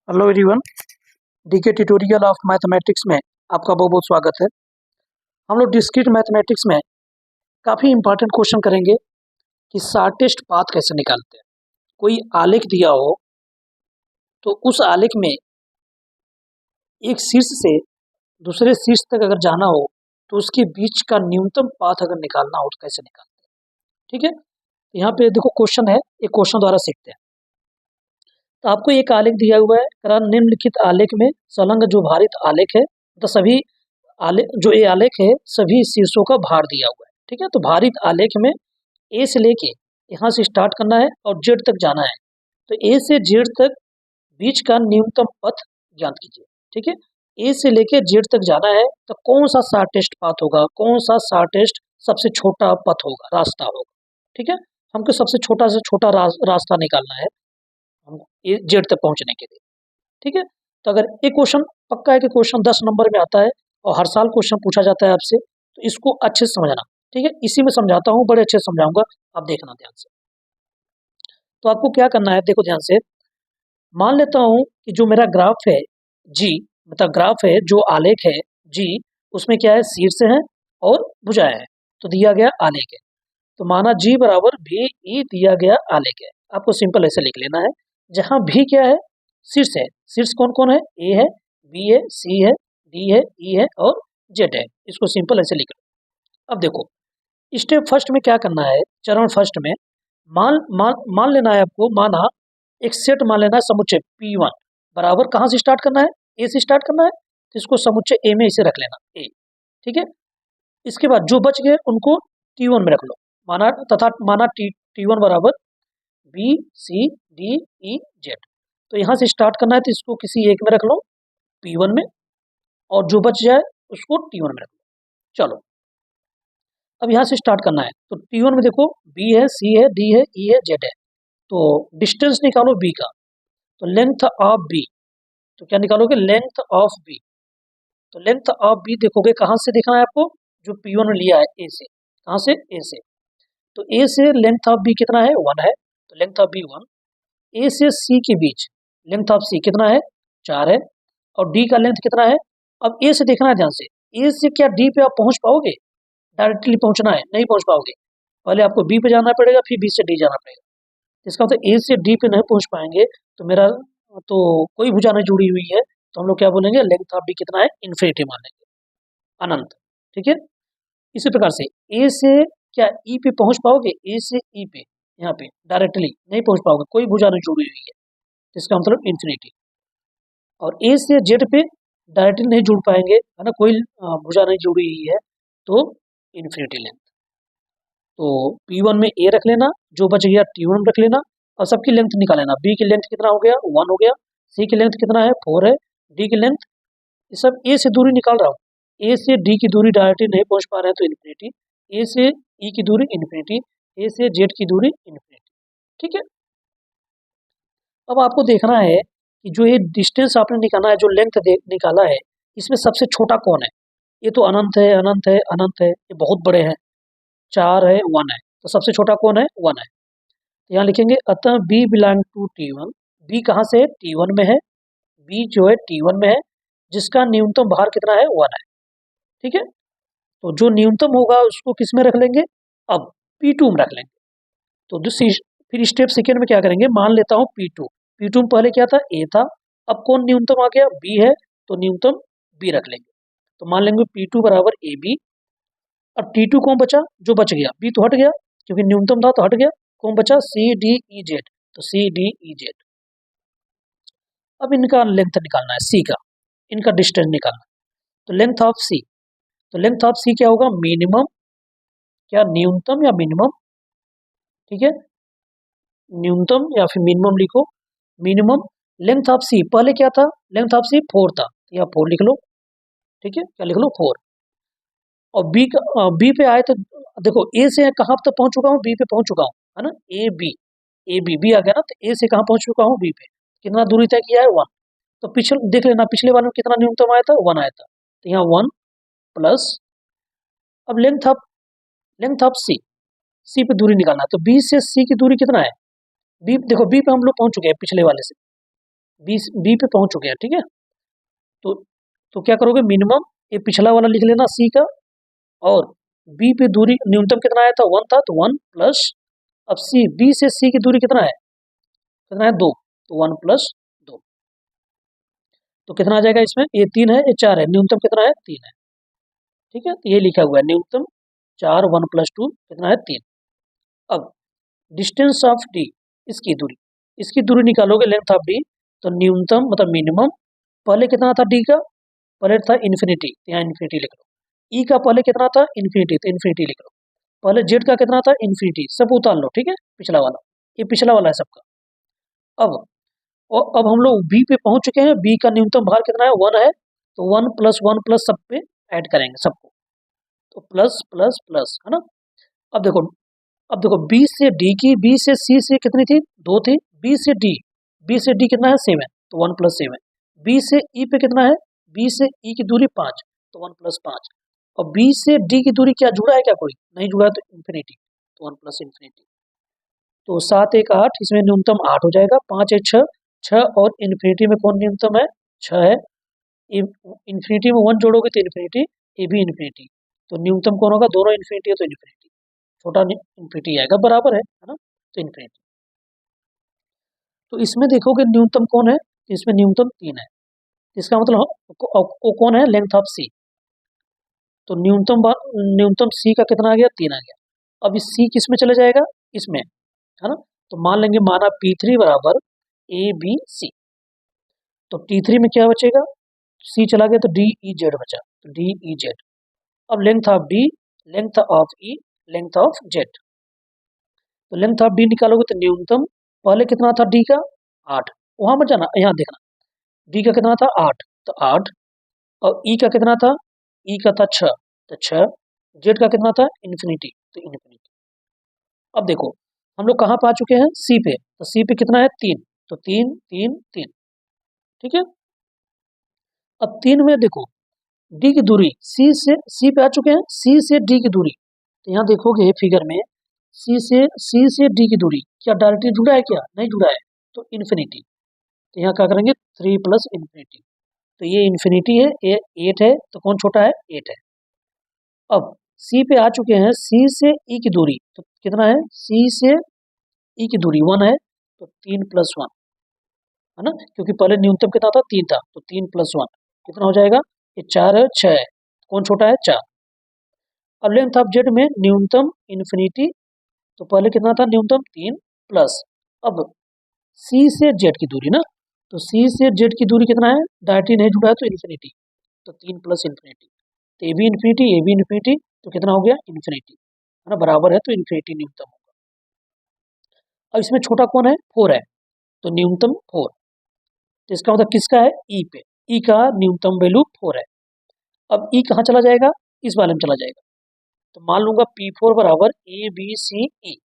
Hello everyone, DK tutorial of mathematics में आपका बहुत बहुत स्वागत है। हम लोग डिस्क्रीट मैथमेटिक्स में काफ़ी इंपॉर्टेंट क्वेश्चन करेंगे कि शॉर्टेस्ट पाथ कैसे निकालते हैं। कोई आलेख दिया हो तो उस आलेख में एक शीर्ष से दूसरे शीर्ष तक अगर जाना हो तो उसके बीच का न्यूनतम पाथ अगर निकालना हो तो कैसे निकालते हैं। ठीक है, यहाँ पे देखो क्वेश्चन है, एक क्वेश्चन द्वारा सीखते हैं। तो आपको एक आलेख दिया हुआ है, निम्नलिखित आलेख में संलग्न जो भारित आलेख है तो सभी आलेख जो ये आलेख है सभी शीर्षों का भार दिया हुआ है। ठीक है, तो भारित आलेख में ए से लेके यहाँ से स्टार्ट करना है और जेड तक जाना है। तो ए से जेड तक बीच का न्यूनतम पथ ज्ञात कीजिए। ठीक है, ए से लेके जेड तक जाना है तो कौन सा शॉर्टेस्ट पाथ होगा, कौन सा शॉर्टेस्ट सबसे छोटा पथ होगा, रास्ता होगा। ठीक है, हमको सबसे छोटा से छोटा रास्ता निकालना है हमको जेड तक पहुंचने के लिए। ठीक है, तो अगर एक क्वेश्चन पक्का है कि क्वेश्चन 10 नंबर में आता है और हर साल क्वेश्चन पूछा जाता है आपसे, तो इसको अच्छे से समझना। ठीक है, इसी में समझाता हूँ, बड़े अच्छे से समझाऊंगा, आप देखना ध्यान से। तो आपको क्या करना है, देखो ध्यान से। मान लेता हूँ कि जो मेरा ग्राफ है जी, मतलब ग्राफ है जो आलेख है जी, उसमें क्या है, शीर्ष है और भुजाएं है। तो दिया गया आलेख है, तो माना जी बराबर भी ई दिया गया आलेख है। आपको सिंपल ऐसे लिख लेना है, जहाँ भी क्या है, शीर्ष है। शीर्ष कौन कौन है, ए है, बी है, सी है, डी है, ई है और जेड है। इसको सिंपल ऐसे लिख लो। अब देखो स्टेप फर्स्ट में क्या करना है, चरण फर्स्ट में मान लेना है आपको, माना एक सेट मान लेना है समुच्चय P1 बराबर कहाँ से स्टार्ट करना है, ए से स्टार्ट करना है। तो इसको समुच्चय ए में इसे रख लेना ए। ठीक है, इसके बाद जो बच गए उनको T1 में रख लो, माना T1 बराबर B C D E Z. तो यहाँ से स्टार्ट करना है तो इसको किसी एक में रख लो P1 में, और जो बच जाए उसको T1 में रख लो। चलो अब यहाँ से स्टार्ट करना है, तो T1 में देखो बी है, सी है, डी है, ई है, जेड है। तो डिस्टेंस निकालो बी का, तो लेंथ ऑफ बी, तो क्या निकालोगे, लेंथ ऑफ बी। तो लेंथ ऑफ बी देखोगे कहाँ से देखना है आपको, जो P1 में लिया है ए से। कहाँ से, ए से। तो ए से लेंथ ऑफ बी कितना है, 1 है, तो लेंथ ऑफ बी 1। ए से सी के बीच लेंथ ऑफ सी कितना है, 4 है, और डी का लेंथ कितना है। अब ए से देखना है ध्यान से, ए से क्या डी पे आप पहुंच पाओगे, डायरेक्टली पहुंचना है, नहीं पहुंच पाओगे। पहले आपको बी पे जाना पड़ेगा, फिर बी से डी जाना पड़ेगा। इसका मतलब ए से डी पे नहीं पहुंच पाएंगे तो मेरा तो कोई भुजा नहीं जुड़ी हुई है, तो हम लोग क्या बोलेंगे, लेंथ ऑफ बी कितना है, इन्फिनिटी मान लेंगे, अनंत। ठीक है, इसी प्रकार से ए से क्या ई पे पहुंच पाओगे, ए से ई पे यहाँ पे डायरेक्टली नहीं पहुंच पाओगे, कोई भुजा नहीं जुड़ी हुई है, तो इसका मतलब इन्फिनिटी। और ए से जेड पे डायरेक्टली नहीं जुड़ पाएंगे, है ना, कोई भुजा नहीं जुड़ी हुई है, तो इन्फिनिटी लेंथ। तो P1 में ए रख लेना, जो बच गया T1 रख लेना, और सबकी लेंथ निकाल लेना। बी की लेंथ कितना हो गया, 1 हो गया, सी की लेंथ कितना है, 4 है, डी की लेंथ, ये सब ए से दूरी निकाल रहा हूँ। ए से डी की दूरी डायरेक्टली नहीं पहुंच पा रहे हैं तो इन्फिनिटी, ए से ई की दूरी इन्फिनिटी, ए से जेड की दूरी इन्फिनिटी। ठीक है, अब आपको देखना है कि जो ये डिस्टेंस आपने निकाला है, जो लेंथ निकाला है, इसमें सबसे छोटा कौन है। ये तो अनंत है, अनंत है, अनंत है, ये बहुत बड़े हैं, 4 है, 1 है, तो सबसे छोटा कौन है, 1 है। तो यहाँ लिखेंगे अतः B belong to T1। B कहाँ से है, T1 में है, बी जो है T1 में है, जिसका न्यूनतम भार कितना है, 1 है। ठीक है, तो जो न्यूनतम होगा उसको किस में रख लेंगे, अब P2 में रख लेंगे। तो दूसरी फिर स्टेप सेकेंड में क्या करेंगे, मान लेता हूँ P2 में पहले क्या था, ए था, अब कौन न्यूनतम आ गया, बी है, तो न्यूनतम बी रख लेंगे। तो मान लेंगे P2 बराबर ए बी। अब T2 कौन बचा, जो बच गया, बी तो हट गया क्योंकि न्यूनतम था तो हट गया, कौन बचा, सी डी ई जेड, तो सी डी ई जेड। अब इनका लेंथ निकालना है, सी का, इनका डिस्टेंस निकालना है। तो लेंथ ऑफ सी, तो लेंथ ऑफ सी क्या होगा, मिनिमम, क्या न्यूनतम या मिनिमम। ठीक है, न्यूनतम या फिर मिनिमम लिखो, मिनिमम लेंथ ऑफ सी, पहले क्या था, लेंथ ऑफ सी 4 था, या 4 लिख लो। ठीक है, क्या लिख लो, 4। और बी पे आए तो देखो ए से कहाँ तक पहुंच चुका हूँ, बी पे पहुंच चुका हूँ, है ना, ए बी आ गया ना, तो ए से कहाँ पहुंच चुका हूँ, बी पे। कितना दूरी तय किया है, 1। तो पिछले देख लेना, पिछले वाले में कितना न्यूनतम आया था, 1 आया था, तो यहाँ 1 प्लस, अब लेंथ ऑफ सी पे दूरी निकालना है, तो बी से सी की दूरी कितना है, बी देखो, बी पे हम लोग पहुंच चुके हैं पिछले वाले से, बी पे पहुंच चुके हैं, ठीक है। तो तो क्या करोगे, मिनिमम ये पिछला वाला लिख लेना सी का, और बी पे दूरी न्यूनतम कितना आया था, 1 था, तो 1 प्लस, अब सी, बी से सी की दूरी कितना है 2, तो 1 प्लस 2, तो कितना आ जाएगा इसमें, ये 3 है, ये 4 है, न्यूनतम कितना है 3 है, ठीक है। तो ये लिखा हुआ है न्यूनतम 4, 1 प्लस 2 कितना है 3। अब डिस्टेंस ऑफ डी, इसकी दूरी निकालोगे, लेंथ ऑफ डी, तो न्यूनतम मतलब मिनिमम, पहले कितना था डी का, पहले था इन्फिनिटी, यहाँ इन्फिनिटी लिख लो। ई का पहले कितना था इन्फिनिटी, तो इन्फिनिटी लिख लो। पहले जेड का कितना था इन्फिनिटी, सब उतार लो, ठीक है, पिछला वाला, ये पिछला वाला है सबका। अब अब हम लोग बी पे पहुंच चुके हैं, बी का न्यूनतम भार कितना है 1 है, तो 1 प्लस सब पे ऐड करेंगे सबको, तो प्लस प्लस प्लस, है ना। अब देखो बी से सी से कितनी थी 2 थी, बी से डी कितना है 7, तो 1 प्लस 7। बी से ई पे कितना है, बी से ई की दूरी 5, तो 1 प्लस 5। और बी से डी की दूरी क्या जुड़ा है, क्या कोई नहीं जुड़ा है, तो इन्फिनिटी, तो 1 प्लस इन्फिनिटी। तो 7 1 8, इसमें न्यूनतम 8 हो जाएगा, 5 1 6, 6 और इन्फिनिटी में कौन न्यूनतम है, 6 है। इन्फिनिटी में 1 जोड़ोगे तो इन्फिनिटी, ये भी इन्फिनिटी, तो न्यूनतम कौन होगा, दोनों इन्फिनिटी है तो इन्फिनिटी, छोटा इन्फिनिटी आएगा, बराबर है ना, तो इन्फिनिटी। तो इसमें देखोगे न्यूनतम कौन है, इसमें न्यूनतम 3 है, इसका मतलब वो कौन है, लेंथ ऑफ सी, तो न्यूनतम सी का कितना आ गया 3 आ गया। अब इस सी किस में चला जाएगा, इसमें, है ना, तो मान लेंगे, माना P3 बराबर ए बी सी, तो T3 में क्या बचेगा, सी चला गया तो डी ई जेड बचा, तो डी ई जेड। अब length of D, length of E, length of Z, तो लेंथ ऑफ डी निकालोगे तो न्यूनतम पहले कितना था डी का 8, वहां मत जाना, यहाँ देखना, डी का कितना था 8, तो 8, और ई का कितना था, ई का था 6, तो 6, जेड का कितना था इन्फिनिटी, तो इन्फिनिटी। अब देखो हम लोग कहाँ पा चुके हैं, सी पे, तो सी पे कितना है 3, तो 3 3 3, ठीक है। अब 3 में देखो डी की दूरी, सी पे आ चुके हैं, सी से डी की दूरी, तो यहाँ देखोगे फिगर में सी से डी की दूरी क्या डायरेक्टली जुड़ा है, क्या नहीं जुड़ा है, तो इन्फिनिटी, तो यहाँ क्या करेंगे 3 प्लस इन्फिनिटी, तो ये इन्फिनिटी है, ये 8 है, तो कौन छोटा है 8 है। अब सी पे आ चुके हैं, सी से ई की दूरी, तो कितना है, सी से ई की दूरी 1 है, तो 3 प्लस 1, है ना, क्योंकि पहले न्यूनतम कितना था 3 था, तो 3 प्लस 1 कितना हो जाएगा, ये 4 है 6 है, कौन छोटा है 4। अब लेंथ ऑफ जेड में न्यूनतम इन्फिनिटी, तो पहले कितना था न्यूनतम 3 प्लस, अब सी से जेड की दूरी ना, तो सी से जेड की दूरी कितना है, डायरेक्टली नहीं जुड़ा है तो इन्फिनिटी, तो 3 प्लस इन्फिनिटी, तो ए भी इन्फिनिटी, ए भी इन्फिनिटी, तो कितना हो गया इन्फिनिटी, है ना, बराबर है, तो इन्फिनिटी न्यूनतम होगा। अब इसमें छोटा कौन है 4 है, तो न्यूनतम 4, तो इसका मतलब किसका है, ई पे, ई का न्यूनतम वैल्यू 4 है। अब ई कहाँ चला जाएगा, इस वाले में चला जाएगा, तो मान लूंगा P4 बराबर ए बी सी ई,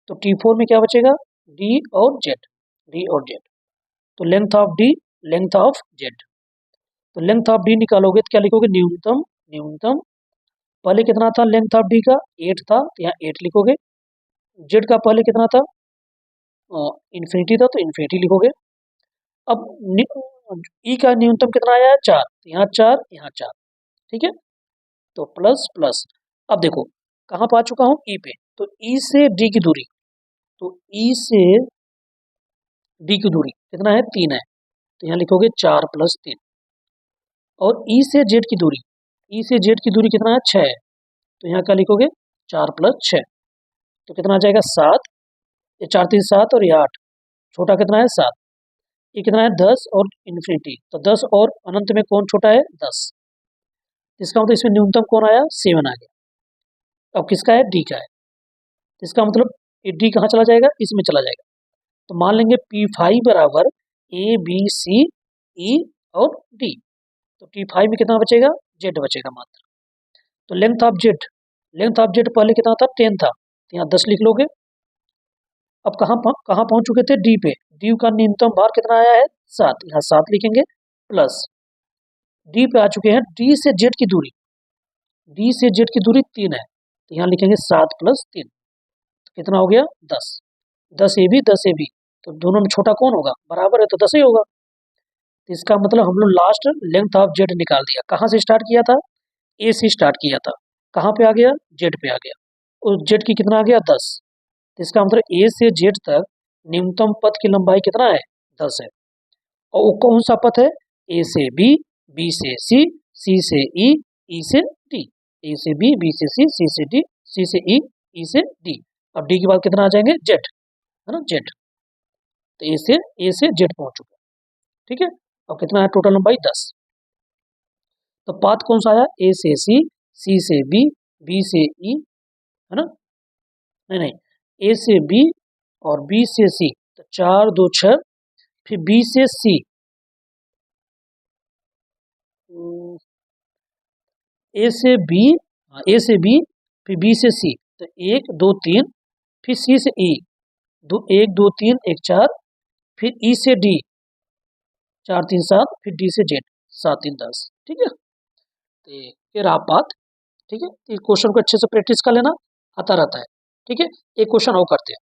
तो T4 में क्या बचेगा, डी और जेड, तो length of D, length of Z, तो लेंथ ऑफ डी निकालोगे तो क्या लिखोगे, न्यूनतम पहले कितना था लेंथ ऑफ डी का 8 था, तो यहाँ 8 लिखोगे, जेड का पहले कितना था इन्फिनिटी था, तो इन्फिनिटी लिखोगे। अब ई का न्यूनतम कितना आया है 4, तो यहाँ 4 यहाँ 4, ठीक है, तो प्लस प्लस। अब देखो कहाँ पा चुका हूँ ई पे, तो ई से डी की दूरी, तो ई से डी की दूरी कितना है 3 है, तो यहाँ लिखोगे 4 प्लस 3, और ई से जेड की दूरी, ई से जेड की दूरी कितना है 6 है, तो यहाँ क्या लिखोगे 4 प्लस 6, तो कितना आ जाएगा 7, ये 4 3 7 और ये 8, छोटा कितना है 7, ये कितना है 10 और इन्फिनिटी, तो 10 और अनंत में कौन छोटा है 10, इसका मतलब इसमें न्यूनतम कौन आया 7 आ गया। अब किसका है डी का है, इसका मतलब ये डी कहाँ चला जाएगा, इसमें चला जाएगा, तो मान लेंगे P5 बराबर ए बी सी ई और डी, तो T5 में कितना बचेगा, जेड बचेगा मात्र। तो लेंथ ऑफ जेड पहले कितना था 10 था, तो यहाँ 10 लिख लोगे। अब कहाँ पहुँच चुके थे डी पे, डी का न्यूनतम भार कितना आया है 7, यहाँ 7 लिखेंगे, प्लस डी पे आ चुके हैं, डी से जेड की दूरी 3 है, तो यहाँ लिखेंगे 7 प्लस 3, तो कितना हो गया 10, 10 ए बी, तो दोनों में छोटा कौन होगा, बराबर है तो 10 ही होगा। तो इसका मतलब हम लोग लास्ट लेंथ ऑफ जेड निकाल दिया। कहाँ से स्टार्ट किया था, ए से स्टार्ट किया था, कहाँ पे आ गया, जेड पे आ गया, और जेड की कितना आ गया 10। तो इसका मतलब ए से जेड तक न्यूनतम पथ की लंबाई कितना है, 10 है। और वो कौन सा पथ है, ए से बी, बी से सी, सी से ई, ई से डी। ए से बी से सी से डी, सी से ई से डी। अब डी के बाद कितना आ जाएंगे, जेड, है ना, जेड। तो ए से जेड पहुंच चुका, ठीक है। और कितना है टोटल लंबाई, 10। तो पाथ कौन सा आया, ए से सी से बी से ई, है ना, नहीं नहीं, ए से बी और बी से सी, तो 4 2 6, फिर बी से सी, ए से बी, ए से बी, फिर बी से सी, तो 1 2 3, फिर सी से ई, 1 2 3 1 4, फिर ई से डी, 4 3 7, फिर डी से जेड, 7 3 10, ठीक है। तो ये रहा बात, ठीक है। तो इस क्वेश्चन को अच्छे से प्रैक्टिस कर लेना, आता रहता है, ठीक है। एक क्वेश्चन और करते हैं।